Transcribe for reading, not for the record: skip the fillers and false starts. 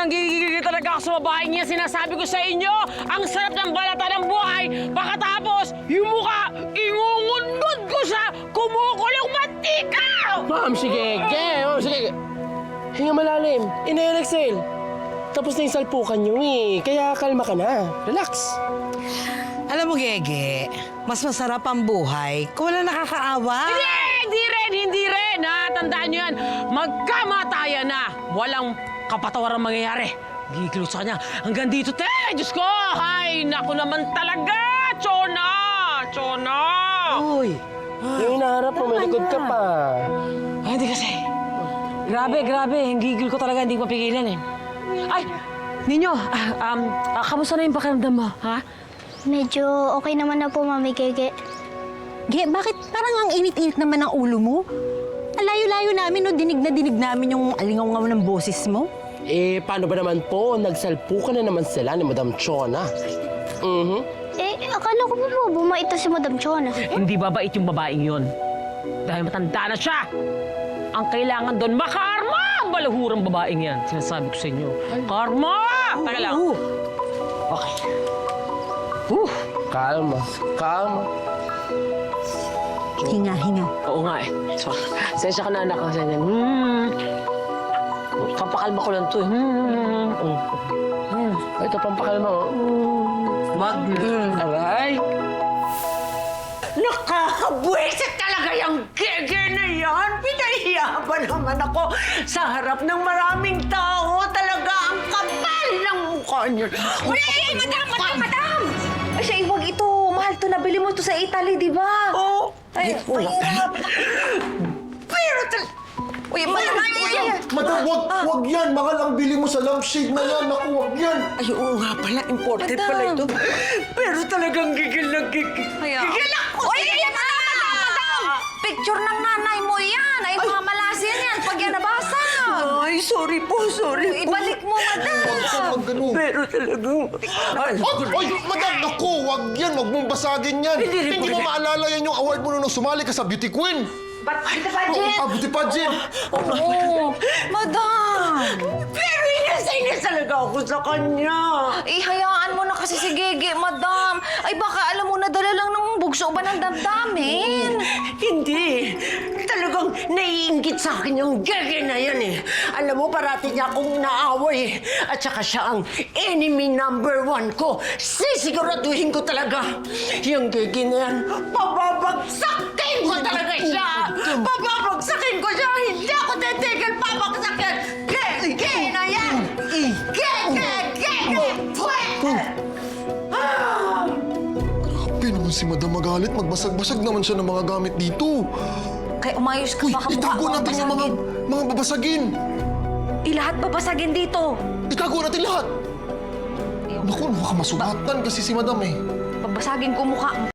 nanggigigil talaga ako sa babaeng niya. Sinasabi ko sa inyo, ang sarap ng balata ng buhay. Pagkatapos, yung mukha, ingungundod ko sa kumukulong mantika! Ma'am, sige. Ma'am, sige. Hinga malalim. Inhale, exhale. Tapos na yung salpukan niyo eh. Kaya kalma ka na. Relax. Alam mo, Gege, mas masarap ang buhay kung wala nakakaawa. Hindi rin, ha? Tandaan niyo yan, magkamatayan na. Walang kapatawaran mangyayari. Gigilo sa kanya. Hanggang dito, te! Diyos ko! Hay, naku naman talaga! Chona! Uy, Yung hinaharap mo, may likod ka pa. Ay, hindi kasi. Grabe. Ang gigil ko talaga, hindi ko mapigilan eh. Ay! Ninyo, kamusta na yung pakiramdam mo, ha? Medyo okay naman na po, Mami Gege. Ge, bakit parang ang init-init naman ang ulo mo? Ang layo-layo namin, no? Dinig na dinig namin yung alingaw ng boses mo. Eh, paano ba naman po? Nagsalpukan na naman sila ni Madam Chona. Akala ko po bumait si Madam Chona. Hindi babait yung babaeng yun. Dahil matanda na siya. Ang kailangan doon, makarma ang balahurang babaeng yan. Sinasabi ko sa inyo. Karma! Taka lang. Okay. Kalma. Hinga. Oo nga eh. So, sensya ka na anak. Pampakalma ko lang to eh. Ito, pampakalma. Wag. Aray. Nakakabwisit talaga yung Gege na yan. Pinahiya ba naman ako sa harap ng maraming tao? Talaga ang kapal ng mukha niya. Madam! Ay, siya, iwag ito. Mahal to. Nabili mo to sa Italy, di ba? Oo. Ay, mahirap. Pero Uy, madam! Madam, wag yan. Mahal ang bili mo sa lampshade na yan. Naku, wag yan. Ay, oo nga pala. Imported Madam. pala ito. Pero talagang gigil na gigil. Gigil ako! Uy, madam! Picture ng nanay mo yan. Ay, mga malasin yan. Pag yan nabasa. Ay, sorry po. Ibalik mo, madam. Wag ganun. Pero talagang... Oy, madam, naku, wag yan. Wag mong basagin yan. Hindi mo maalala yan yung award mo nung sumali ka sa Beauty Queen. Beauty pageant. Beauty pageant. Oo. Madam! Pero inis talaga ako sa kanya. Hayaan mo na kasi si Gege, madam. Ay, baka alam mo, nadala lang ng bugso ba ng damdamin? Hindi. Talagang naiinggit sa akin yung Gege na yan eh. Alam mo, parati niya akong naaway. At saka siya ang enemy number 1 ko. Sisiguraduhin ko talaga. Yung Gege na yan, pababagsakin ko talaga siya. Pababagsakin ko siya. Hindi ako titigil pabagsakin. Gege na yan. Gege! Grabe naman si Madam magalit. Magbasag-basag naman siya ng mga gamit dito. Kaya umayos ka, Uy, baka mukha itago mo natin yung mga babasagin. Lahat babasagin dito. Itago natin lahat. Naku, baka masugatan kasi si Madam eh. Babasagin ko mukha mo.